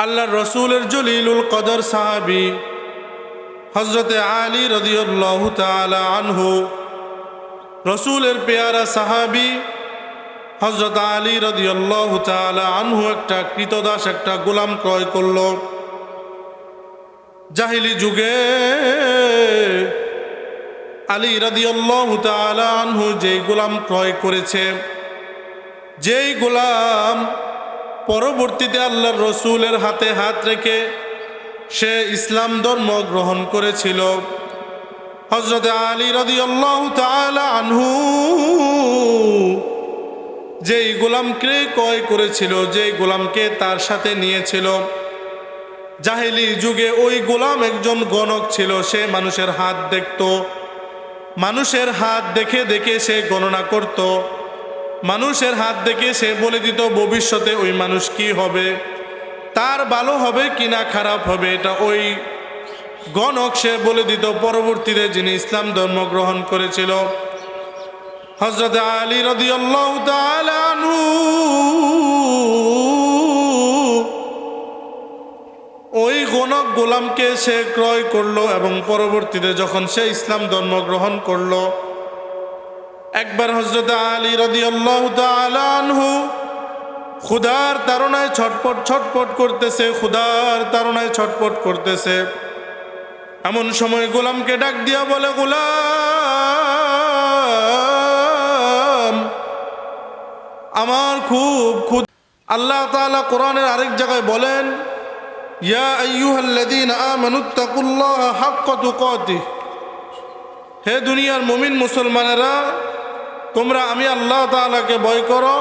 আল্লাহর রসুলের জলিলুল কদর সাহাবী হযরতে আলী রাদিয়াল্লাহু তাআলা আনহু, রসুলের পেয়ারা সাহাবী হযরত আলী রাদিয়াল্লাহু তাআলা আনহু একটা কৃতদাস, একটা গোলাম ক্রয় করল। জাহিলি যুগে আলী রাদিয়াল্লাহু তাআলা আনহু যেই গোলাম ক্রয় করেছে, যেই গোলাম পরবর্তীতে আল্লাহর রসুলের হাতে হাত রেখে সে ইসলাম ধর্ম গ্রহণ করেছিল, হযরতে আলী রাদিয়াল্লাহু তাআলা আনহু যেই গোলামকে ক্রয় করেছিল, যেই গোলামকে তার সাথে নিয়েছিল, জাহেলি যুগে ওই গোলাম একজন গণক ছিল। সে মানুষের হাত দেখত, মানুষের হাত দেখে দেখে সে গণনা করত, মানুষের হাত দেখে সে বলে দিত ভবিষ্যতে ওই মানুষ কি হবে, তার ভালো হবে কিনা খারাপ হবে, এটা ওই গণক সে বলে দিত। পরবর্তীতে যিনি ইসলাম ধর্ম গ্রহণ করেছিল হযরত আলী রাদিয়াল্লাহু তাআলা আনহু, ওই গণক গোলামকে সে ক্রয় করলো এবং পরবর্তীতে যখন সে ইসলাম ধর্ম গ্রহণ করলো, একবার হযরত আলী রাদিয়াল্লাহু তাআলা আনহু ক্ষুধার তাড়নায় ছটপট ছটপট করতেছে, ক্ষুধার তাড়নায় ছটপট করতেছে। এমন সময় গোলামকে ডাক দিয়া বলে, গোলাম, আমার খুব ক্ষুধা। আল্লাহ তাআলা কোরআনের আরেক জায়গায় বলেন, ইয়া আইয়ুহাল্লাযীনা আমানুত্তাকুল্লাহা হাক্কা তুকাতিহ, হে দুনিয়ার মুমিন মুসলমানেরা, তোমরা আমি আল্লাহ তাআলাকে ভয় করো,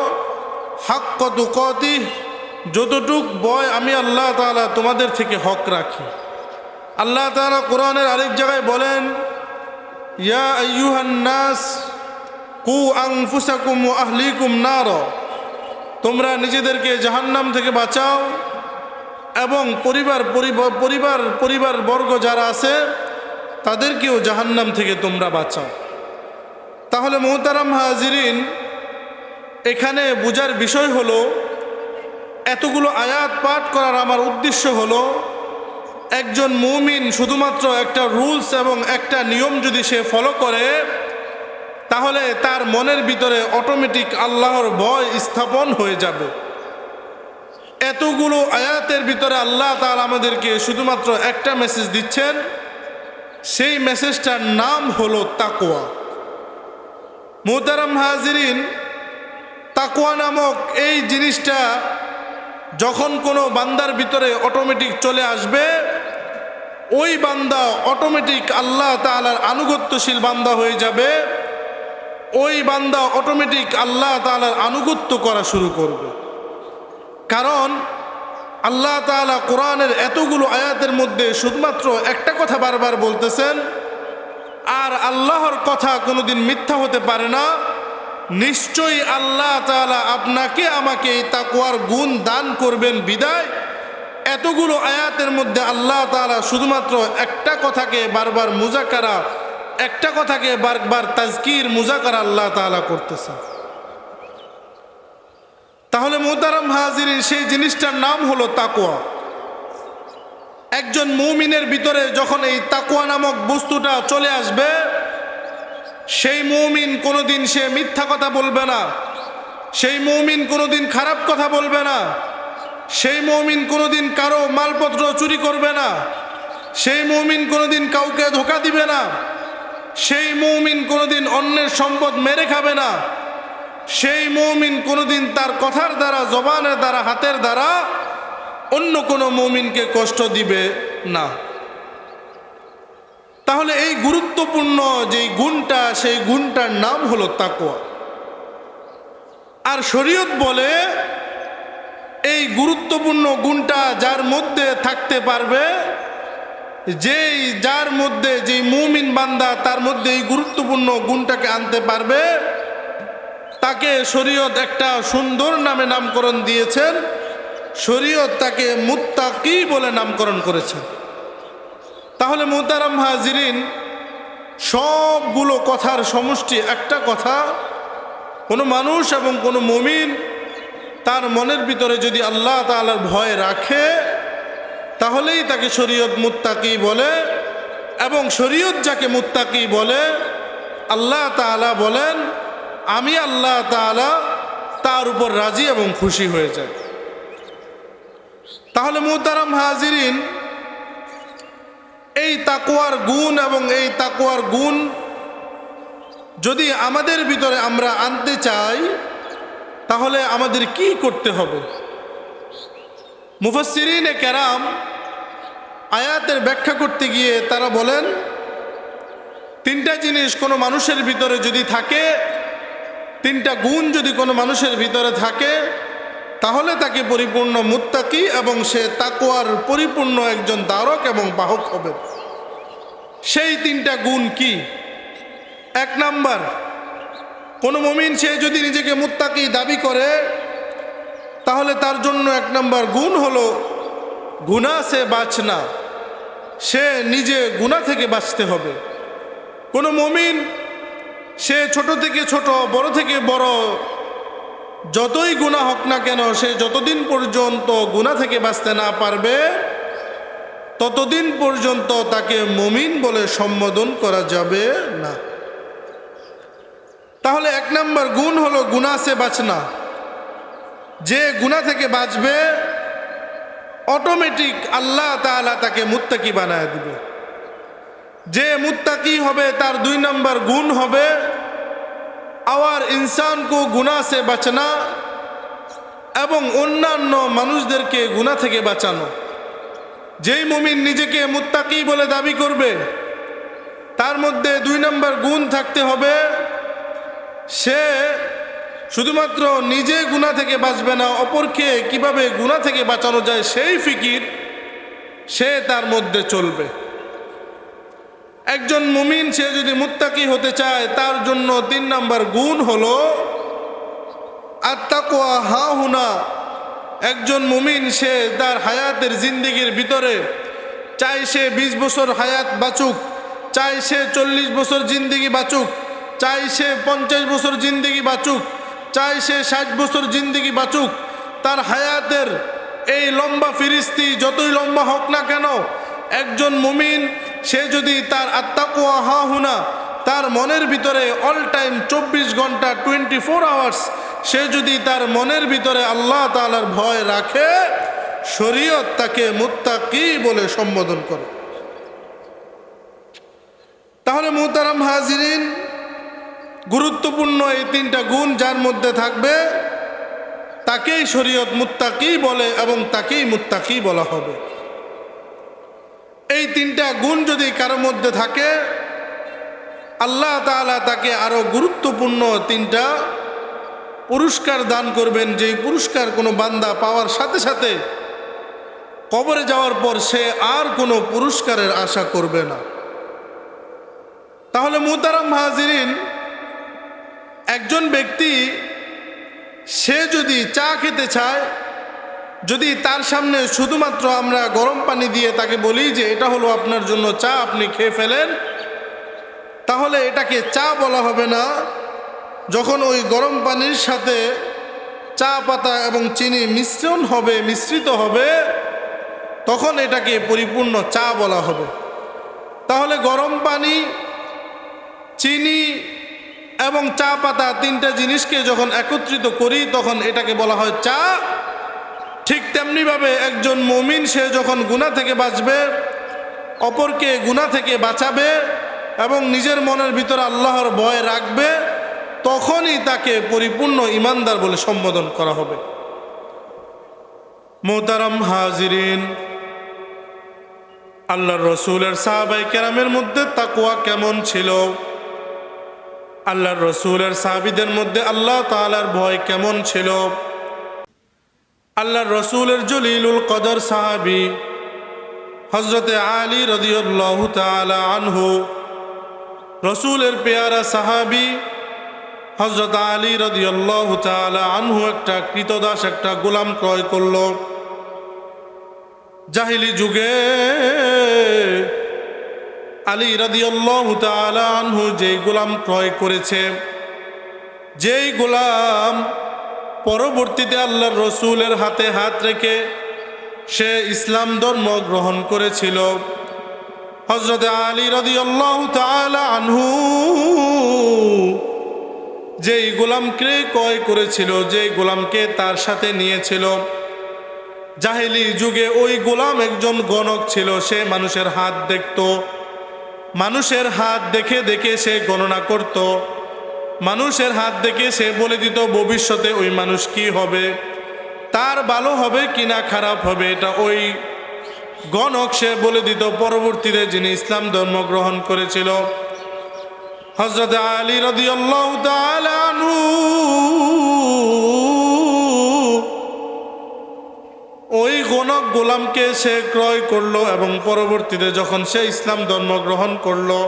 হাক্কা তুকাতিহ, যতটুক ভয় আমি আল্লাহ তাআলা তোমাদের থেকে হক রাখি। আল্লাহ তাআলা কোরআনের আরেক জায়গায় বলেন, ইয়া আইয়ুহান নাস কু আনফুসাকুম ওয়া আহলিকুম নার, তোমরা নিজেদেরকে জাহান্নাম থেকে বাঁচাও এবং পরিবার বর্গ যারা আছে তাদেরকেও জাহান্নাম থেকে তোমরা বাঁচাও। তাহলে মুহতারাম হাজিরিন, এখানে বোঝার বিষয় হলো, এতগুলো আয়াত পাঠ করার আমার উদ্দেশ্য হলো, একজন মুমিন শুধুমাত্র একটা রুলস এবং একটা নিয়ম যদি সে ফলো করে, তাহলে তার মনের ভিতরে অটোমেটিক আল্লাহর ভয় স্থাপন হয়ে যাবে। এতগুলো আয়াতের ভিতরে আল্লাহ তাআলা আমাদেরকে শুধুমাত্র একটা মেসেজ দিচ্ছেন, সেই মেসেজটার নাম হলো তাকওয়া। মুহতারাম হাজিরিন, তাকওয়া নামক এই জিনিসটা যখন কোনো বান্দার ভিতরে অটোমেটিক চলে আসবে, ওই বান্দা অটোমেটিক আল্লাহ তাআলার আনুগত্যশীল বান্দা হয়ে যাবে, ওই বান্দা অটোমেটিক আল্লাহ তাআলার আনুগত্য করা শুরু করবে। কারণ আল্লাহ তাআলা কোরআনের এতগুলো আয়াতের মধ্যে শুধুমাত্র একটা কথা বারবার বলতেছেন, আর আল্লাহর কথা কোনোদিন মিথ্যা হতে পারে না। নিশ্চয়ই আল্লাহ তাআলা আপনাকে আমাকে এই তাকওয়ার গুণ দান করবেন বিদায় এতগুলো আয়াতের মধ্যে আল্লাহ তাআলা শুধুমাত্র একটা কথাকে বারবার মুজাকারা, একটা কথাকে বারবার তাজকির মুজাকারা আল্লাহ তাআলা করতেছেন। তাহলে মুহতারাম হাজিরিন, সেই জিনিসটার নাম হলো তাকওয়া। একজন মুমিনের ভিতরে যখন এই তাকওয়া নামক বস্তুটা চলে আসবে, সেই মুমিন কোনোদিন সে মিথ্যা কথা বলবে না, সেই মুমিন কোনোদিন খারাপ কথা বলবে না, সেই মুমিন কোনোদিন কারো মালপত্র চুরি করবে না, সেই মুমিন কোনোদিন কাউকে ধোঁকা দিবে না, সেই মুমিন কোনোদিন অন্যের সম্পদ মেরে খাবে না, সেই মুমিন কোনোদিন তার কথার দ্বারা, জবানের দ্বারা, হাতের দ্বারা অন্য কোনো মুমিনকে কষ্ট দিবে না। তাহলে এই গুরুত্বপূর্ণ যেই গুণটা, সেই গুণটার নাম হলো তাকওয়া। আর শরীয়ত বলে, এই গুরুত্বপূর্ণ গুণটা যার মধ্যে থাকতে পারবে, যার মধ্যে যেই মুমিন বান্দা তার মধ্যে এই গুরুত্বপূর্ণ গুণটাকে আনতে পারবে, তাকে শরীয়ত একটা সুন্দর নামে নামকরণ দিয়েছেন। শরীয়ত তাকে মুত্তাকি বলে নামকরণ করেছেন। তাহলে মুহতারাম হাজিরিন, সবগুলো কথার সমষ্টি একটা কথা, কোনো মানুষ এবং কোনো মুমিন তার মনের ভিতরে যদি আল্লাহ তাআলার ভয় রাখে, তাহলেই তাকে শরীয়ত মুত্তাকি বলে। এবং শরীয়ত যাকে মুত্তাকি বলে, আল্লাহ তাআলা বলেন আমি আল্লাহ তাআলা তার উপর রাজি এবং খুশি হয়ে যায়। তাহলে মুহতারাম হাজিরিন, এই তাকওয়ার গুণ এবং এই তাকওয়ার গুণ যদি আমাদের ভিতরে আমরা আনতে চাই, তাহলে আমাদের কি করতে হবে? মুফাসসিরিনে কেরাম আয়াতের ব্যাখ্যা করতে গিয়ে তারা বলেন, তিনটা জিনিস কোনো মানুষের ভিতরে যদি থাকে, তিনটা গুণ যদি কোনো মানুষের ভিতরে থাকে, তাহলে তাকে পরিপূর্ণ মুত্তাকি এবং সে তাকওয়ার পরিপূর্ণ একজন ধারক এবং বাহক হবে। সেই তিনটা গুণ কি? এক নাম্বার, কোনো মুমিন সে যদি নিজেকে মুত্তাকি দাবি করে, তাহলে তার জন্য এক নাম্বার গুণ হলো গুনাহ সে বাঁচনা। সে নিজে গুনাহ থেকে বাঁচতে হবে। কোনো মুমিন সে ছোট থেকে ছোট, বড় থেকে বড় যতই গুনাহ হোক না কেন, সে যতদিন পর্যন্ত গুনাহ থেকে বাঁচতে না পারবে, ততদিন পর্যন্ত তাকে মুমিন বলে সম্বোধন করা যাবে না। তাহলে এক নাম্বার গুণ হলো গুনাহ সে বাঁচনা। যে গুনাহ থেকে বাঁচবে, অটোমেটিক আল্লাহ তাআলা তাকে মুত্তাকি বানায় দিবে। যে মুত্তাকি হবে, তার দুই নাম্বার গুণ হবে আওয়ার ইনসান কো গুনাহ সে বাঁচনা এবং অন্যান্য মানুষদেরকে গুনাহ থেকে বাঁচানো। যেই মুমিন নিজেকে মুত্তাকি বলে দাবি করবে, তার মধ্যে দুই নাম্বার গুণ থাকতে হবে, সে শুধুমাত্র নিজে গুনাহ থেকে বাঁচবে না, অপরকে কিভাবে গুনাহ থেকে বাঁচানো যায় সেই ফিকির সে তার মধ্যে চলবে। একজন মুমিন সে যদি মুত্তাকি হতে চায়, তার জন্য তিন নাম্বার গুণ হলো আত-তাকওয়া হাহুনা। একজন মুমিন সে তার হায়াতের জিন্দেগির ভিতরে, চাই সে 20 বছর হায়াত বাঁচুক, চাই সে 40 বছর জিন্দেগি বাঁচুক, চাই সে 50 বছর জিন্দেগি বাঁচুক, চাই সে 60 বছর জিন্দেগি বাঁচুক, তার হায়াতের এই লম্বা ফিরিস্তি যতই লম্বা হোক না কেন, একজন মুমিন সে যদি তার আত-তাকওয়া হাহুনা, তার মনের ভিতরে অল টাইম 24 ঘন্টা 24 আওয়ার্স সে যদি তার মনের ভিতরে আল্লাহ তাআলার ভয় রাখে, শরীয়ত তাকে মুত্তাকি বলে সম্বোধন করে। তাহলে মুহতারাম হাজিরিন, গুরুত্বপূর্ণ এই তিনটা গুণ যার মধ্যে থাকবে, তাকেই শরীয়ত মুত্তাকি বলে এবং তাকেই মুত্তাকি বলা হবে। এই তিনটা গুণ যদি কারো মধ্যে থাকে, আল্লাহ তাআলা তাকে আরো গুরুত্বপূর্ণ তিনটা পুরস্কার দান করবেন, যেই পুরস্কার কোনো বান্দা পাওয়ার সাথে সাথে কবরে যাওয়ার পর সে আর কোনো পুরস্কারের আশা করবে না। তাহলে মুহতারাম হাজিরিন, একজন ব্যক্তি সে যদি চা খেতে চায়, যদি তার সামনে শুধুমাত্র আমরা গরম পানি দিয়ে তাকে বলি যে এটা হলো আপনার জন্য চা, আপনি খেয়ে ফেলেন, তাহলে এটাকে চা বলা হবে না। যখন ওই গরম পানির সাথে চা পাতা এবং চিনি মিশ্রিত হবে, তখন এটাকে পরিপূর্ণ চা বলা হবে। তাহলে গরম পানি, চিনি এবং চা পাতা তিনটা জিনিসকে যখন একত্রিত করি, তখন এটাকে বলা হয় চা। ঠিক তেমনিভাবে একজন মুমিন সে যখন গুনাহ থেকে বাঁচবে, অপরকে গুনাহ থেকে বাঁচাবে এবং নিজের মনের ভিতরে আল্লাহর ভয় রাখবে, তখনই তাকে পরিপূর্ণ ইমানদার বলে সম্বোধন করা হবে। মুহতারাম হাজিরিন, আল্লাহর রসুলের সাহাবায়ে কেরামের মধ্যে তাকওয়া কেমন ছিল, আল্লাহর রসুলের সাহাবীদের মধ্যে আল্লাহ তাআলার ভয় কেমন ছিল। আল্লাহর রসুলের জলিলুল কদর সাহাবী হযরতে আলী রাদিয়াল্লাহু তাআলা আনহু, রসুলের পেয়ারা সাহাবী হযরত আলী রাদিয়াল্লাহু তাআলা আনহু একটা কৃতদাস, একটা গোলাম ক্রয় করল। জাহিলি যুগে আলী রাদিয়াল্লাহু তাআলা আনহু যেই গোলাম ক্রয় করেছে, যেই গোলাম পরবর্তীতে আল্লাহর রসুলের হাতে হাত রেখে সে ইসলাম ধর্ম গ্রহণ করেছিল। হযরত আলী রাদিয়াল্লাহু তাআলা আনহু যেই গোলামকে ক্রয় করেছিল, যেই গোলামকে তার সাথে নিয়েছিল, জাহেলি যুগে ওই গোলাম একজন গণক ছিল। সে মানুষের হাত দেখত, মানুষের হাত দেখে দেখে সে গণনা করত, মানুষের হাত দেখে সে বলে দিত ভবিষ্যতে ওই মানুষ কি হবে, তার ভালো হবে কিনা খারাপ হবে, এটা ওই গণক সে বলে দিত। পরবর্তীতে যিনি ইসলাম ধর্ম গ্রহণ করেছিল হযরত আলী রাদিয়াল্লাহু তাআলা আনহু, ওই গণক গোলামকে সে ক্রয় করলো এবং পরবর্তীতে যখন সে ইসলাম ধর্ম গ্রহণ করলো,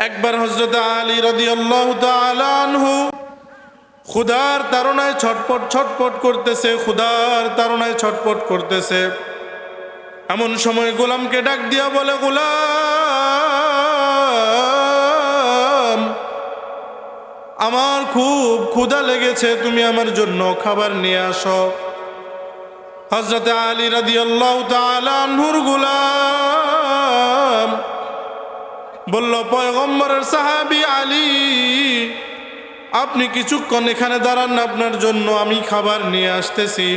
একবার হযরত আলী রাদিয়াল্লাহু তাআলা আনহু ক্ষুধার তাড়নায় ছটপট ছটপট করতেছে, ক্ষুধার তাড়নায় ছটপট করতেছে। এমন সময় গোলামকে ডাক দিয়া বলে, গোলাম, আমার খুব ক্ষুধা লেগেছে, তুমি আমার জন্য খাবার নিয়ে আসো। হযরত আলী রাদিয়াল্লাহু তাআলা আনহুর গোলাম বলল, পয়গম্বরের সাহাবী আলী, আপনি কিছুক্ষণ এখানে দাঁড়ান, আপনার জন্য আমি খাবার নিয়ে আসতেছি।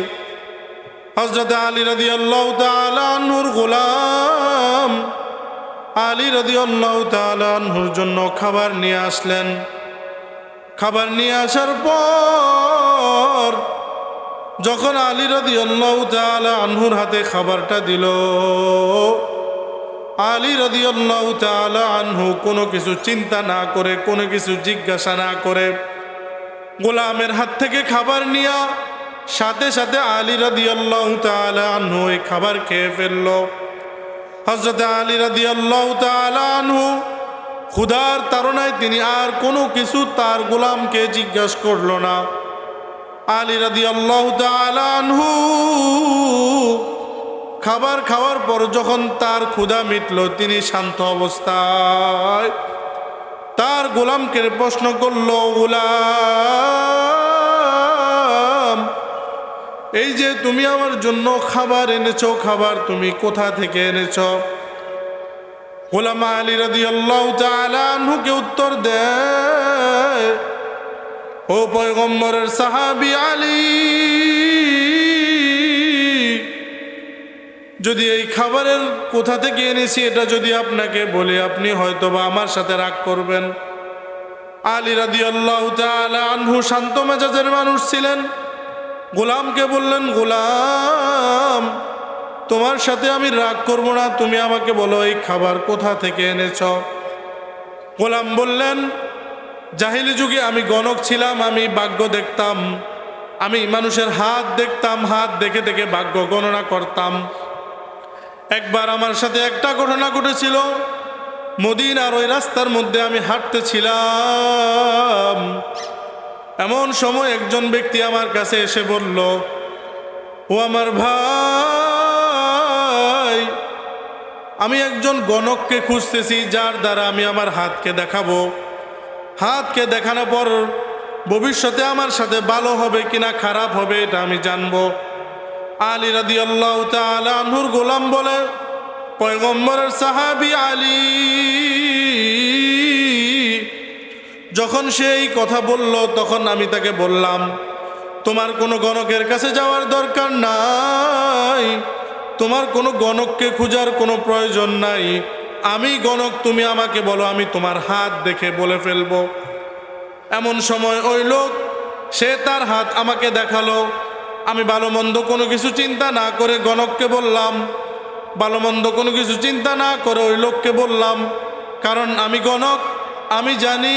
হযরত আলী রাদিয়াল্লাহু তাআলা আনহুর গোলাম আলী রাদিয়াল্লাহু তাআলা আনহুর জন্য খাবার নিয়ে আসলেন। খাবার নিয়ে আসার পর যখন আলী রাদিয়াল্লাহু তাআলা আনহুর হাতে খাবারটা দিল, আলী রাদিয়াল্লাহু তাআলা আনহু কোনো কিছু চিন্তা না করে, কোনো কিছু জিজ্ঞাসা না করে গোলামের হাত থেকে খাবার নিয়া সাথে সাথে আলী রাদিয়াল্লাহু তাআলা আনহু এই খাবার খেয়ে ফেলল। হযরত আলী রাদিয়াল্লাহু তাআলা আনহু ক্ষুধার তাড়নায় তিনি আর কোনো কিছু তার গোলামকে জিজ্ঞাসা করল না। আলী রাদিয়াল্লাহু তাআলা আনহু খাবার খাওয়ার পর যখন তার ক্ষুধা মিটল, তিনি শান্ত অবস্থায় তার গোলামকে প্রশ্ন করল, গোলাম, এই যে তুমি আমার জন্য খাবার এনেছো, খাবার তুমি কোথা থেকে এনেছো? গোলাম আলী রাদিয়াল্লাহু তাআলা আনহুকে উত্তর দেয়, ও পয়গম্বরের সাহাবী আলী, যদি এই খাবারের কোথা থেকে এনেছি এটা যদি আপনাকে বলি, আপনি হয়তোবা আমার সাথে রাগ করবেন। আলী রাদিয়াল্লাহু তাআলা আনহু শান্ত মেজাজের মানুষ ছিলেন। গোলামকে বললেন, গোলাম, তোমার সাথে আমি রাগ করব না, তুমি আমাকে বলো এই খাবার কোথা থেকে এনেছ। গোলাম বললেন, জাহিলি যুগে আমি গণক ছিলাম, আমি ভাগ্য দেখতাম, আমি মানুষের হাত দেখতাম, হাত দেখে দেখে ভাগ্য গণনা করতাম। একবার আমার সাথে একটা ঘটনা ঘটেছিল, মদিনার ওই রাস্তার মধ্যে আমি হাঁটতেছিলাম, এমন সময় একজন ব্যক্তি আমার কাছে এসে বলল, ও আমার ভাই, আমি একজন গণককে খুঁজতেছি যার দ্বারা আমি আমার হাতকে দেখাবো, হাতকে দেখানোর পর ভবিষ্যতে আমার সাথে ভালো হবে কিনা খারাপ হবে এটা আমি জানবো। আলী রাদিয়াল্লাহু তাআলা আনহুর গোলাম বলে, পয়গম্বরের সাহাবী আলী, যখন সে এই কথা বলল তখন আমি তাকে বললাম, তোমার কোনো গণকের কাছে যাওয়ার দরকার নাই, তোমার কোনো গণককে খোঁজার কোনো প্রয়োজন নাই, আমি গণক, তুমি আমাকে বলো, আমি তোমার হাত দেখে বলে ফেলবো। এমন সময় ওই লোক সে তার হাত আমাকে দেখালো। আমি ভালো মন্দ কোনো কিছু চিন্তা না করে গণককে বললাম, ভালো মন্দ কোনো কিছু চিন্তা না করে ওই লোককে বললাম, কারণ আমি গণক, আমি জানি,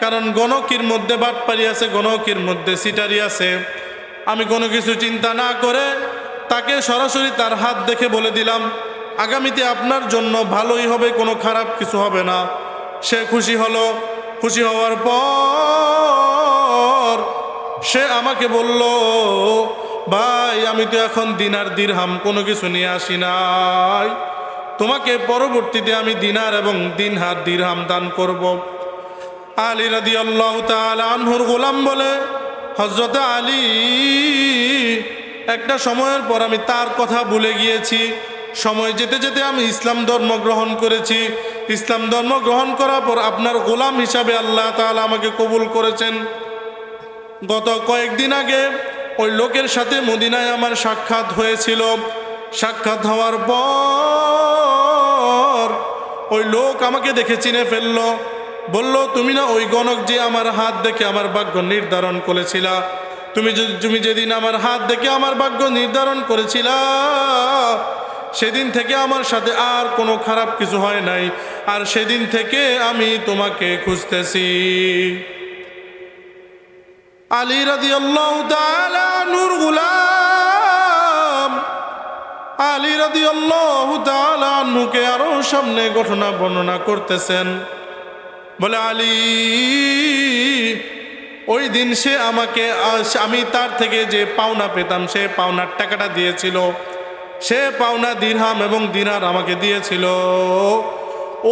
কারণ গণকের মধ্যে বাটপারি আছে, গণকের মধ্যে সিটারি আছে। আমি কোনো কিছু চিন্তা না করে তাকে সরাসরি তার হাত দেখে বলে দিলাম, আগামীতে আপনার জন্য ভালোই হবে, কোনো খারাপ কিছু হবে না। সে খুশি হলো। খুশি হওয়ার পর সে আমাকে বলল, ভাই, আমি তো এখন দিনার দিরহাম কোনো কিছু নিয়ে আসি নাই, তোমাকে পরবর্তীতে আমি দিনার এবং দিনহার দিরহাম দান করব। আলী রাদিয়াল্লাহু তাআলা আনহুর গোলাম বলে, হযরত আলী, একটা সময়ের পর আমি তার কথা ভুলে গিয়েছি। সময় যেতে যেতে আমি ইসলাম ধর্ম গ্রহণ করেছি। ইসলাম ধর্ম গ্রহণ করার পর আপনার গোলাম হিসাবে আল্লাহ তাআলা আমাকে কবুল করেছেন। গত কয়েকদিন আগে ওই লোকের সাথে মদিনায় আমার সাক্ষাৎ হয়েছিল। সাক্ষাৎ হওয়ার পর ওই লোক আমাকে দেখে চিনে ফেলল। বলল, তুমি না ওই গণক যে আমার হাত দেখে আমার ভাগ্য নির্ধারণ করেছিলা? তুমি যেদিন আমার হাত দেখে আমার ভাগ্য নির্ধারণ করেছিলা, সেদিন থেকে আমার সাথে আর কোনো খারাপ কিছু হয় নাই, আর সেদিন থেকে আমি তোমাকে খুঁজতেছি। আলী রাদিয়াল্লাহু তাআলা নূর গোলাম আলী রাদিয়াল্লাহু তাআলা নূকে আরো সামনে ঘটনা বর্ণনা করতেছেন। বলে, আলী ওই দিন সে আমাকে, আমি তার থেকে যে পাওনা পেতাম সে পাওনার টাকাটা দিয়েছিল। সে পাওনা দিরহাম এবং দিনার আমাকে দিয়েছিল।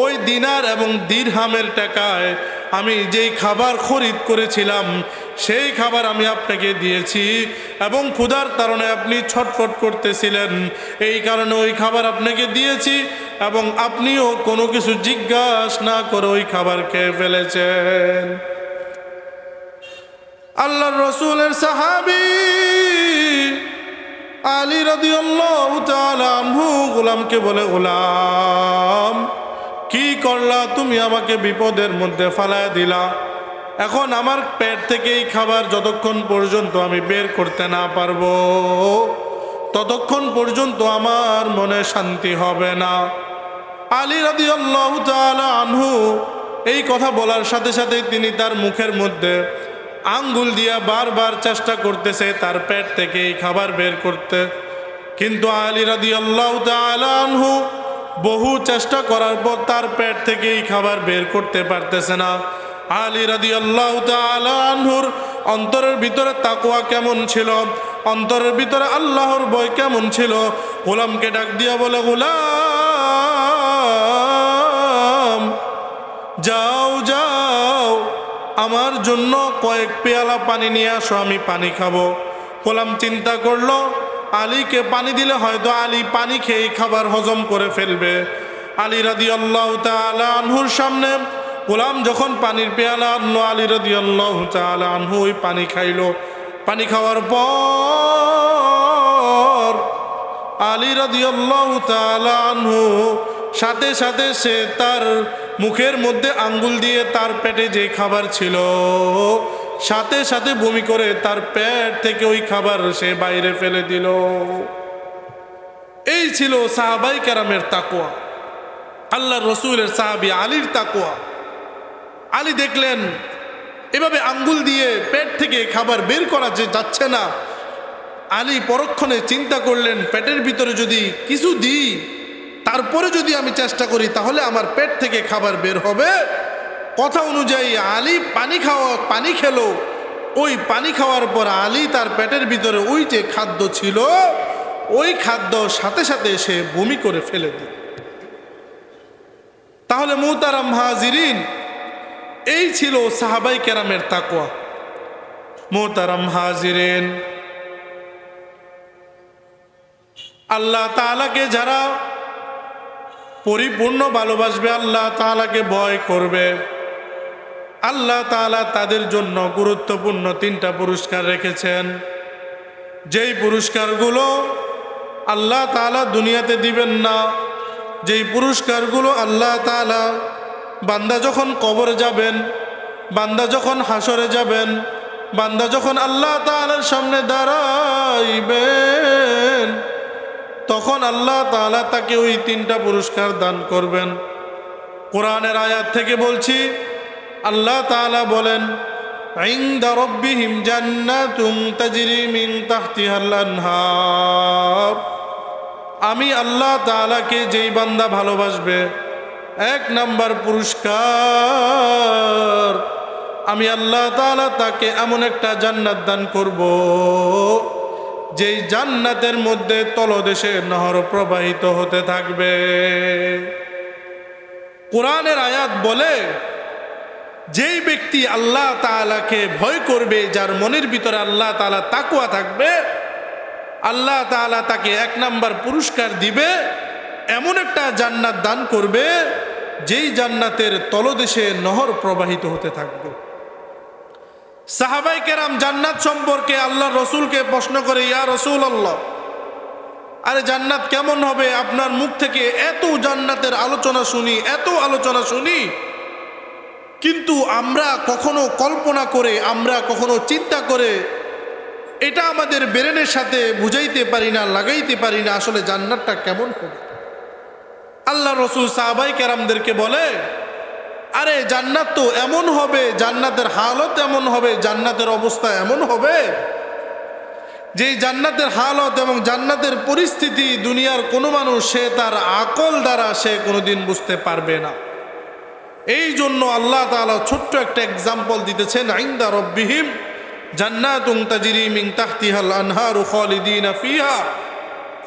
ওই দিনার এবং দিরহামের টাকায় আমি যেই খাবার খরিদ করেছিলাম সেই খাবার আমি আপনাকে দিয়েছি, এবং ক্ষুধার কারণে আপনি ছটফট করতেছিলেন, এই কারণে ওই খাবার আপনাকে দিয়েছি, এবং আপনিও কোনো কিছু জিজ্ঞাসা না করে ওই খাবার খেয়ে ফেলেছেন। আল্লাহর রাসূলের সাহাবী আলী রাদিয়াল্লাহু তাআলা আনহু গোলামকে বলে, গোলাম কি করলা তুমি? আমাকে বিপদের মধ্যে ফালায়া দিলা। এখন আমার পেট থেকে এই খাবার যতক্ষণ পর্যন্ত আমি বের করতে না পারবো ততক্ষণ পর্যন্ত আমার মনে শান্তি হবে না। আলী রাদিয়াল্লাহু তাআলা আনহু এই কথা বলার সাথে সাথে তিনি তার মুখের মধ্যে আঙ্গুল দিয়া বারবার চেষ্টা করতেছে তার পেট থেকে এই খাবার বের করতে, কিন্তু আলী রাদিয়াল্লাহু তাআলা আনহু বহু চেষ্টা করার পর তার পেট থেকে এই খাবার বের করতে পারতেছে না। আলী রাদিয়াল্লাহু তাআলা আনহুর অন্তরের ভিতরে তাকওয়া কেমন ছিল, অন্তরের ভিতরে আল্লাহর ভয় কেমন ছিল। গোলামকে ডাক দিয়া বলে, গোলাম যাও যাও, আমার জন্য কয়েক পেয়ালা পানি নিয়ে আসো, আমি পানি খাবো। গোলাম চিন্তা করলো, আলীকে পানি দিলে হয়তো আলী পানি খেয়ে খাবার হজম করে ফেলবে। আলী রাদিয়াল্লাহু তাআলা আনহুর সামনে গোলাম যখন পানির পেয়ালা আনলো, আলী রাদিয়াল্লাহু তাআলা আনহু ওই পানি খাইলো। পানি খাওয়ার পর আলী রাদিয়াল্লাহু তাআলা আনহু সাথে সাথে সে তার মুখের মধ্যে আঙ্গুল দিয়ে তার পেটে যে খাবার ছিল সাথে সাথে বমি করে তার পেট থেকে ওই খাবার সে বাইরে ফেলে দিল। এই ছিল সাহাবাই কেরামের তাকওয়া, আল্লাহর রাসূলের সাহাবী আলীর তাকওয়া। আলী দেখলেন এভাবে আঙ্গুল দিয়ে পেট থেকে খাবার বের করা যে যাচ্ছে না। আলী পরক্ষণে চিন্তা করলেন, পেটের ভিতরে যদি কিছু দিই, তারপরে যদি আমি চেষ্টা করি তাহলে আমার পেট থেকে খাবার বের হবে। কথা অনুযায়ী আলী পানি খেলো। ওই পানি খাওয়ার পর আলী তার পেটের ভিতরে ওই যে খাদ্য ছিল ওই খাদ্য সাথে সাথে সে বমি করে ফেলে দিল। তাহলে মুহতারাম হাজিরিন, এই ছিল সাহাবাই কেরামের তাকওয়া। মুহতারাম হাজিরিন, আল্লাহ তাআলাকে যারা পরিপূর্ণ ভালোবাসবে, আল্লাহ তাআলাকে ভয় করবে, আল্লাহ তাআলা তাদের জন্য গুরুত্বপূর্ণ 3টা পুরস্কার রেখেছেন। যেই পুরস্কারগুলো আল্লাহ তাআলা দুনিয়াতে দিবেন না, যেই পুরস্কারগুলো আল্লাহ তাআলা বান্দা যখন কবরে যাবেন, বান্দা যখন হাসরে যাবেন, বান্দা যখন আল্লাহ তাআলার সামনে দাঁড়াইবেন, তখন আল্লাহ তাআলা তাকে ওই 3টা পুরস্কার দান করবেন। কোরআনের আয়াত থেকে বলছি, আল্লাহ তাআলা বলেন, ইনদা রাব্বিহিম জান্নাতুন তাজরি মিন তাহতিহাল আনহার। আমি আল্লাহ তাআলাকে যেই বান্দা ভালোবাসবে, 1 নাম্বার পুরস্কার, আমি আল্লাহ তাআলা তাকে এমন একটা জান্নাত দান করব যেই জান্নাতের মধ্যে তলদেশে নহর প্রবাহিত হতে থাকবে। কোরআনের আয়াত বলে, যেই ব্যক্তি আল্লাহ তাআলাকে ভয় করবে, যার মনের ভিতরে আল্লাহ তাআলা তাকওয়া থাকবে, আল্লাহ তাআলা তাকে 1 নাম্বার পুরস্কার দিবে, এমন একটা জান্নাত দান করবে যেই জান্নাতের তলদেশে নহর প্রবাহিত হতে থাকবে। সাহাবায়ে কেরাম জান্নাত সম্পর্কে আল্লাহর রাসূলকে প্রশ্ন করে, ইয়া রাসূলুল্লাহ, আরে জান্নাত কেমন হবে? আপনার মুখ থেকে এত জান্নাতের আলোচনা শুনি, এত আলোচনা শুনি, কিন্তু আমরা কখনো কল্পনা করে, আমরা কখনো চিন্তা করে এটা আমাদের ব্রেনের সাথে বুঝাইতে পারি না, লাগাইতে পারি না আসলে জান্নাতটা কেমন হবে। আল্লাহ রাসূল সাহাবায়ে কেরামদেরকে বলে, আরে জান্নাত তো এমন হবে, জান্নাতের হালত এমন হবে, জান্নাতের অবস্থা এমন হবে যেই জান্নাতের হালত এবং জান্নাতের পরিস্থিতি দুনিয়ার কোনো মানুষ সে তার আকল দ্বারা সে কোনোদিন বুঝতে পারবে না। এই জন্য আল্লাহ তাআলা ছোট্ট একটা এক্সাম্পল দিতেছেন, ইনদা রাব্বিহিম জান্নাতুন তাজরি মিন তাহতিহাল আনহারু খালিদিনা ফিহা।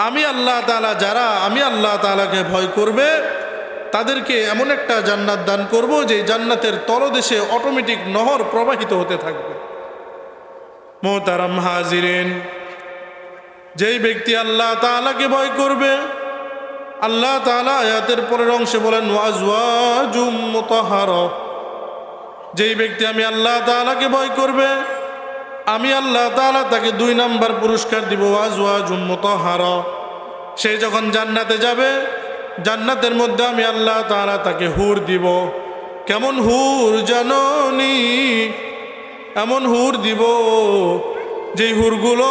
আমি আল্লাহ তাআলা, যারা আমি আল্লাহ তাআলাকে ভয় করবে তাদেরকে এমন একটা জান্নাত দান করব যে জান্নাতের তলদেশে অটোমেটিক নহর প্রবাহিত হতে থাকবে। মোহতারাম হাজিরিন, যেই ব্যক্তি আল্লাহ তাআলাকে ভয় করবে, আল্লাহ তাআলা আয়াতের পরের অংশে বলেন ওয়াজওয়াজুম মুতাহহারা, যেই ব্যক্তি আমি আল্লাহ তাআলাকে ভয় করবে আমি আল্লাহ তাআলা তাকে 2 নাম্বার পুরস্কার দিব, ওয়াজওয়াজুম মুতাহহারা। সে যখন জান্নাতে যাবে, জান্নাতের মধ্যে আমি আল্লাহ তাআলা তাকে হুর দিব। কেমন হুর জানোনি? এমন হুর দিব যেই হুরগুলো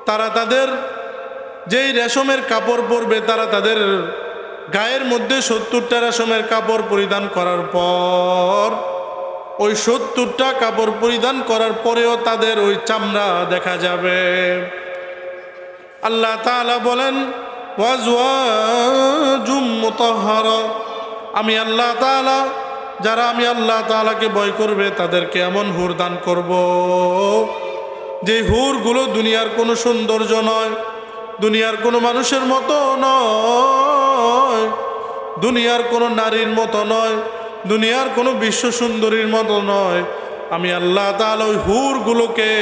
তারা তাদের যেই রেশমের কাপড় পরবে, তারা তাদের গায়ের মধ্যে 70টা রেশমের কাপড় পরিধান করার পর, ওই 70টা কাপড় পরিধান করার পরেও তাদের ওই চামড়া দেখা যাবে। আল্লাহ তাআলা বলেন ওয়াজওয়াজুম মুতাহহারা, আমি আল্লাহ তাআলা, যারা আমি আল্লাহ তাআলাকে ভয় করবে তাদেরকে এমন হুর দান করব যে হুরগুলো দুনিয়ার কোনো সৌন্দর্য নয়, দুনিয়ার কোনো মানুষের মতো নয়, দুনিয়ার কোনো নারীর মতো নয়, দুনিয়ার কোনো বিশ্ব সুন্দরীর মতো নয়। আমি আল্লাহ তাআলা ওই হুরগুলোকে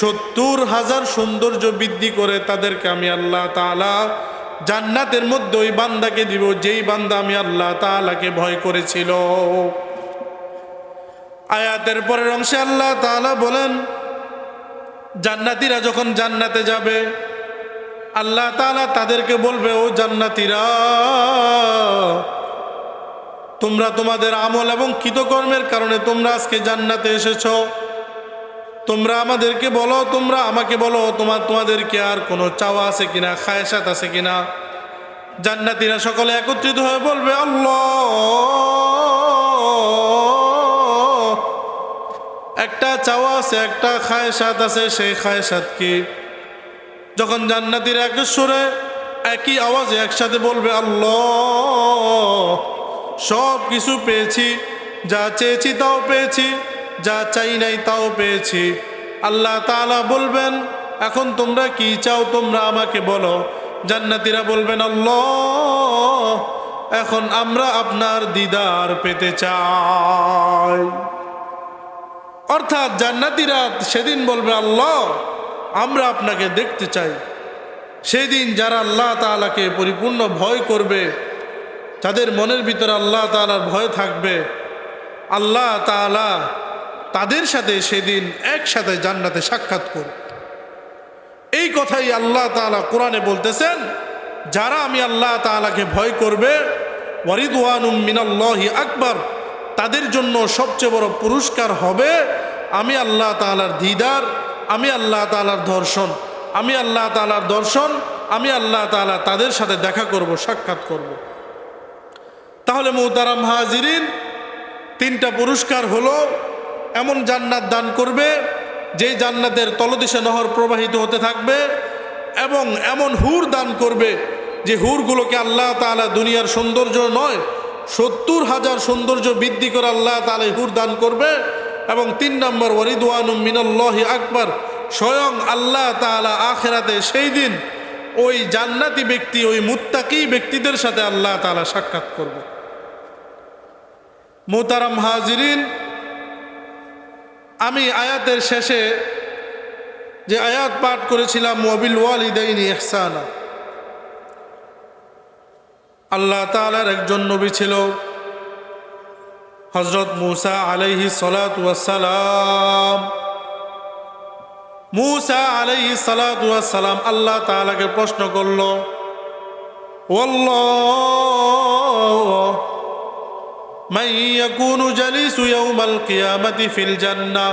70,000 সৌন্দর্য বৃদ্ধি করে তাদেরকে আমি আল্লাহ তাআলা জান্নাতের মধ্যে ওই বান্দাকে দিব যেই বান্দা আমি আল্লাহ তাআলাকে ভয় করেছিল। আয়াতের পরের অংশে আল্লাহ তাআলা বলেন, জান্নাতীরা যখন জান্নাতে যাবে আল্লাহ তাআলা তাদেরকে বলবে, ও জান্নাতীরা, তোমরা তোমাদের আমল এবং কৃতকর্মের কারণে তোমরা আজকে জান্নাতে এসেছো, তোমরা আমাদেরকে বলো, তোমরা আমাকে বলো তোমাদের কি আর কোনো চাওয়া আছে কিনা, খায়সাত আছে কিনা। জান্নাতীরা সকলে একত্রিত হয়ে বলবে, আল্লাহ, একটা চাওয়া আছে, একটা খায়সাত আছে, সেই খায়সাত কি? যখন জান্নাতীরা এক সুরে একই আওয়াজে একসাথে বলবে, আল্লাহ, সব কিছু পেয়েছি, যা চেয়েছি তাও পেয়েছি, যা চাই নাই তাও পেয়েছি। আল্লাহ তাআলা বলবেন, এখন তোমরা কি চাও তোমরা আমাকে বলো। জান্নাতীরা বলবেন, আল্লাহ, এখন আমরা আপনার দিদার পেতে চাই। অর্থাৎ জান্নাতীরা সেদিন বলবে, আল্লাহ, আমরা আপনাকে দেখতে চাই। সেদিন যারা আল্লাহ তাআলাকে পরিপূর্ণ ভয় করবে, যাদের মনের ভিতরে আল্লাহ তাআলার ভয় থাকবে, আল্লাহ তাআলা তাদের সাথে সেদিন একসাথে জান্নাতে সাক্ষাৎ করবে। এই কথাই আল্লাহ তাআলা কোরআনে বলতেছেন, যারা আমি আল্লাহ তাআলাকে ভয় করবে, ওয়ারিদওয়ানুম মিনাল্লাহি আকবার, তাদের জন্য সবচেয়ে বড় পুরস্কার হবে আমি আল্লাহ তাআলার দিদার, আমি আল্লাহ তাআলার দর্শন, আমি আল্লাহ তাআলার দর্শন, আমি আল্লাহ তাআলা তাদের সাথে দেখা করব, সাক্ষাৎ করব। তাহলে মুহতারাম হাজিরিন, 3টা পুরস্কার হলো, এমন জান্নাত দান করবে যেই জান্নাতের তলদেশে নহর প্রবাহিত হতে থাকবে, এবং এমন হুর দান করবে যে হুরগুলোকে আল্লাহ তাআলা দুনিয়ার সৌন্দর্য নয় 70,000 সৌন্দর্য বৃদ্ধি করে আল্লাহ তাআলা হুর দান করবে। এবং 3 নম্বর ওয়ারিদওয়ানুম মিনাল্লাহি আকবার, স্বয়ং আল্লাহ তাআলা আখিরাতে সেই দিন ওই জান্নাতি ব্যক্তি, ওই মুত্তাকি ব্যক্তিদের সাথে আল্লাহ তাআলা সাক্ষাৎ করবে। মুহতারাম হাজিরিন, আমি আয়াতের শেষে যে আয়াত পাঠ করেছিলাম ওয়াবিল ওয়ালিদাইনি ইহসানা, আল্লাহ তাআলার একজন নবী ছিল হযরত মূসা আলাইহিস সালাতু ওয়াস সালাম। মূসা আলাইহিস সালাতু ওয়াস সালাম আল্লাহ তাআলাকে প্রশ্ন করল, ওয়াল্লাহ মান ইয়াকুনু জালিসু ইয়াউমাল কিয়ামাতি ফিল জান্নাহ,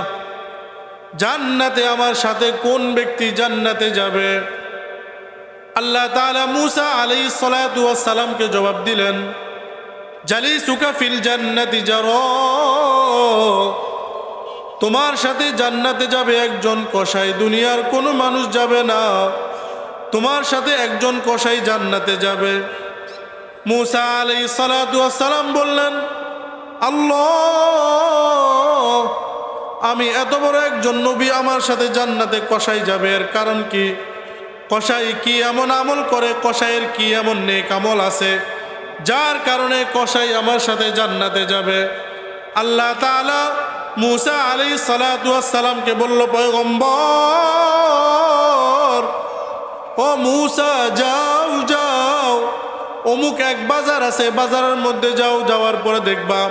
জান্নাতে আমার সাথে কোন ব্যক্তি জান্নাতে যাবে? আল্লাহ তাআলা মূসা আলাইহিস সালাতু ওয়াস সালামকে জবাব দিলেন, জালিসুকা ফিল জান্নাতি জারা, তোমার সাথে জান্নাতে যাবে একজন কসাই, দুনিয়ার কোনো মানুষ যাবে না, তোমার সাথে একজন কসাই জান্নাতে যাবে। মূসা আলাইহিস সালাতু ওয়াস সালাম বললেন, আল্লাহ, আমি এত বড় একজন নবী, আমার সাথে জান্নাতে কসাই যাবে, এর কারণ কি? কসাই কি এমন আমল করে, কসাইয়ের কি এমন নেক আমল আছে যার কারণে কসাই আমার সাথে জান্নাতে যাবে? আল্লাহ তাআলা মূসা আলাইহিস সালাতু ওয়াস সালামকে বলল, পয়গম্বর, ও মূসা, যাও যাও, অমুক এক বাজার আছে, বাজারের মধ্যে যাও, যাওয়ার পরে দেখবা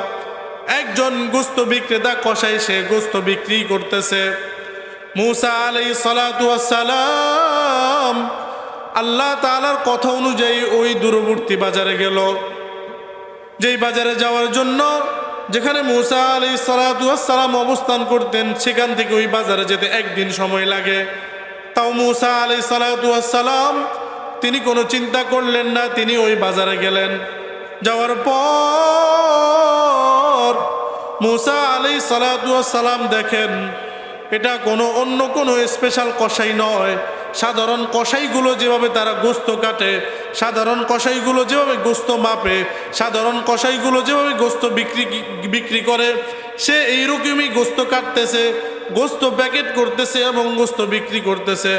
একজন গোস্ত বিক্রেতা কসাই, সে গোস্ত বিক্রি করতেছে। মূসা আলাইহিস সালাতু ওয়াস সালাম আল্লাহ তাআলার কথা অনুযায়ী ওই দূরবর্তী বাজারে গেল। যেই বাজারে যাওয়ার জন্য, যেখানে মূসা আলাইহিস সালাতু ওয়াস সালাম অবস্থান করতেন, সেখান থেকে ওই বাজারে যেতে একদিন সময় লাগে। তাও মূসা আলাইহিস সালাতু ওয়াস সালাম তিনি কোনো চিন্তা করলেন না, তিনি ওই বাজারে গেলেন। যাওয়ার পর মূসা আলাইহিস সালাতু ওয়াস সালাম দেখেন এটা অন্য কোনো স্পেশাল কসাই নয়। সাধারণ কসাইগুলো যেভাবে তারা গোস্ত কাটে, সাধারণ কসাইগুলো যেভাবে গোস্ত মাপে, সাধারণ কসাইগুলো যেভাবে গোস্ত বিক্রি করে, সে এইরকমই গোস্ত কাটতেছে, গোস্ত প্যাকেট করতেছে এবং গোস্ত বিক্রি করতেছে।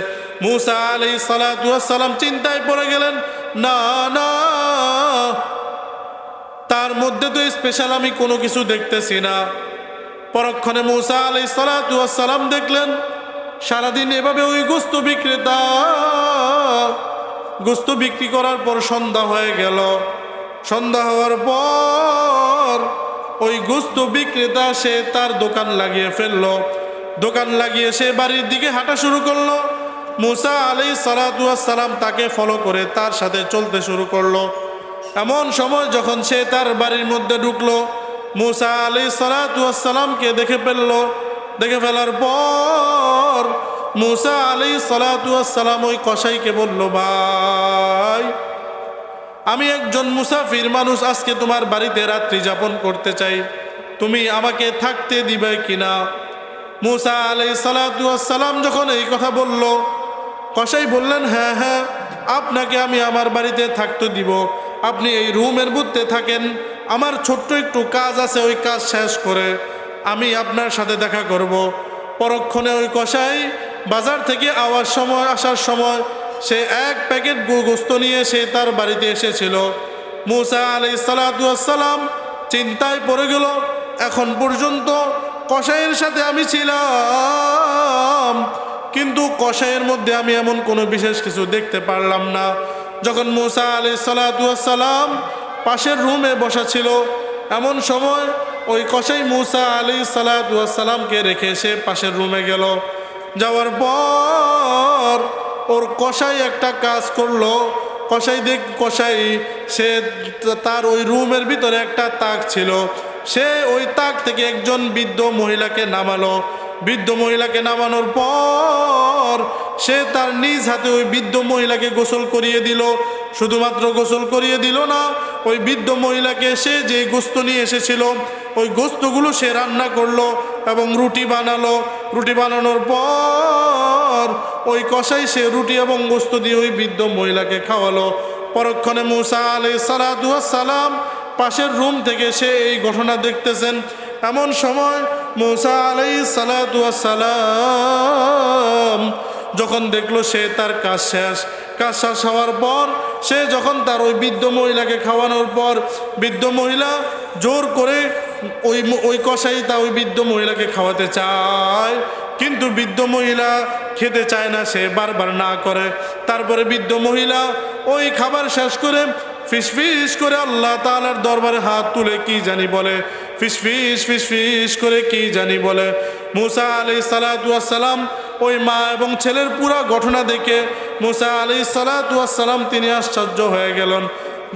মূসা আলাইহিস সালাতু ওয়াস সালাম চিন্তায় পড়ে গেলেন, না না, তার মধ্যে তো স্পেশাল আমি কোনো কিছু দেখতেছি না। পরক্ষণে মূসা আলাইহিস সালাতু ওয়াস সালাম দেখলেন সারাদিন এভাবে ওই গোস্ত বিক্রেতা গোস্ত বিক্রি করার পর সন্ধ্যা হয়ে গেল। সন্ধ্যা হওয়ার পর ওই গোস্ত বিক্রেতা সে তার দোকান লাগিয়ে ফেললো। দোকান লাগিয়ে সে বাড়ির দিকে হাঁটা শুরু করলো। মূসা আলাইহিস সালাতু ওয়াস সালাম তাকে ফলো করে তার সাথে চলতে শুরু করলো। এমন সময় যখন সে তার বাড়ির মধ্যে ঢুকলো, মূসা আলাইহিস সালাতু ওয়াস সালামকে দেখে ফেললো। দেখে ফেলার পর মূসা আলাইহিস সালাতু ওয়াস সালাম ওই কসাইকে বলল, ভাই, আমি একজন মুসাফির মানুষ, আজকে তোমার বাড়িতে রাত্রি যাপন করতে চাই, তুমি আমাকে থাকতে দিবে কিনা? মূসা আলাইহিস সালাতু ওয়াস সালাম যখন এই কথা বলল, কসাই বললেন, হ্যাঁ হ্যাঁ, আপনাকে আমি আমার বাড়িতে থাকতে দিব, আপনি এই রুমের মধ্যে থাকেন, আমার ছোট্ট একটু কাজ আছে, ওই কাজ শেষ করে আমি আপনার সাথে দেখা করব। পরক্ষণে ওই কসাই বাজার থেকে আসার সময় সে এক প্যাকেট গোস্ত নিয়ে সে তার বাড়িতে এসেছিল। মূসা আলাইহিস সালাতু ওয়াস সালাম চিন্তায় পড়ে গেল, এখন পর্যন্ত কসাইয়ের সাথে আমি ছিলাম, কিন্তু কসাইয়ের মধ্যে আমি এমন কোনো বিশেষ কিছু দেখতে পারলাম না। যখন মূসা আলাইহিস সালাতু ওয়াস সালাম পাশের রুমে বসা ছিল, এমন সময় ওই কসাই মূসা আলাইহিস সালাতু ওয়াস সালামকে রেখে সে পাশের রুমে গেল। যাওয়ার পর ওর কসাই একটা কাজ করলো। কসাই সে তার ওই রুমের ভিতরে একটা তাক ছিল, সে ওই তাক থেকে একজন বৃদ্ধ মহিলাকে নামালো। বৃদ্ধ মহিলাকে নামানোর পর সে তার নিজ হাতে ওই বৃদ্ধ মহিলাকে গোসল করিয়ে দিল। শুধুমাত্র গোসল করিয়ে দিল না, ওই বৃদ্ধ মহিলাকে সে যে গোস্ত নিয়ে এসেছিল ওই গোস্তগুলো সে রান্না করলো এবং রুটি বানালো। রুটি বানানোর পর ওই কসাই সে রুটি এবং গোস্ত দিয়ে ওই বৃদ্ধ মহিলাকে খাওয়ালো। পরক্ষণে মূসা আলাইহিস সালাতু ওয়াস সালাম পাশের রুম থেকে সে এই ঘটনা দেখতেছেন। এমন সময় মূসা আলাইহিস সালাতু ওয়াস সালাম যখন দেখলো সে তার কাজ শেষ হওয়ার পর সে যখন তার ওই বৃদ্ধ মহিলাকে খাওয়ানোর পর বৃদ্ধ মহিলা জোর করে ওই কসাই তা ওই বৃদ্ধ মহিলাকে খাওয়াতে চায়, কিন্তু বৃদ্ধ মহিলা খেতে চায় না, সে বারবার না করে। তারপরে বৃদ্ধ মহিলা ওই খাবার শেষ করে ফিসফিস করে আল্লাহ তাআলার দরবারে হাত তুলে কি জানি বলে, ফিসফিস করে কি জানি বলে। মুসা আলাইহিস সালাতু ওয়াস সালাম ওই মা এবং ছেলের পুরো ঘটনা দেখে মুসা আলাইহিস সালাতু ওয়াস সালাম তিনি আশ্চর্য হয়ে গেলেন।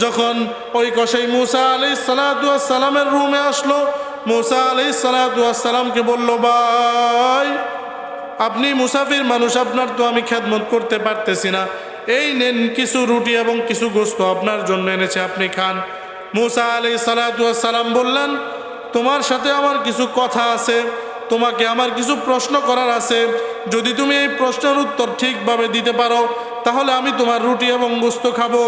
যখন ওই কসাই মুসা আলাইহিস সালাতু ওয়াস সালামের রুমে আসলো, মুসা আলাইহিস সালাতু ওয়াস সালামকে বলল, ভাই আপনি মুসাফির মানুষ, আপনার তো আমি খেদমত করতে পারতেছি না, এই নেন কিছু রুটি এবং কিছু গোশত আপনার জন্য এনেছে, আপনি খান। মুসা আলাইহিস সালাতু ওয়াস সালাম বললেন, তোমার সাথে আমার কিছু কথা আছে, তোমাকে আমার কিছু প্রশ্ন করার আছে, যদি তুমি এই প্রশ্নের উত্তর ঠিকভাবে দিতে পারো তাহলে আমি তোমার রুটি এবং গোশত খাবো,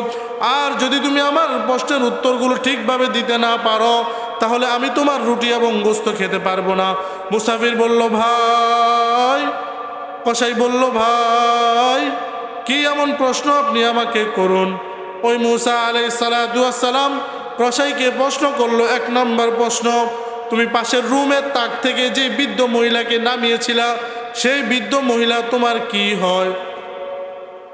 আর যদি তুমি আমার প্রশ্নের উত্তরগুলো ঠিকভাবে দিতে না পারো তাহলে আমি তোমার রুটি এবং গোশত খেতে পারবো না। মুসাফির বলল, ভাই, কসাই বলল, ভাই কি এমন প্রশ্ন আপনি আমাকে করুন। ওই মুসা আলাইহিস সালাতু ওয়াস সালাম কসাইকে প্রশ্ন করলো, এক নম্বর প্রশ্ন, তুমি পাশের রুমের তাক থেকে যে বৃদ্ধ মহিলাকে নামিয়েছিলা সেই বৃদ্ধ মহিলা তোমার কি হয়?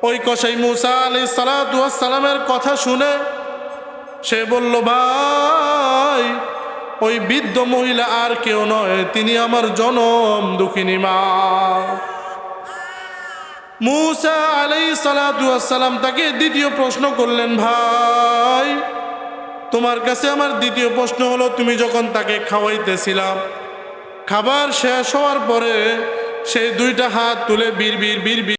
ওই কসাই মুসা আলাইহিস সালাতু ওয়াস সালামের কথা শুনে সে বলল, ভাই ওই বৃদ্ধ মহিলা আর কেউ নয়, তিনি আমার জনম দুঃখিনী মা। মুসা আলাইহিস সালাতু ওয়াস সালাম তাকে দ্বিতীয় প্রশ্ন করলেন, ভাই তোমার কাছে আমার দ্বিতীয় প্রশ্ন হলো, তুমি যখন তাকে খাওয়াইতেছিলাম, খাবার শেষ হওয়ার পরে সে দুইটা হাত তুলে বিড়বিড়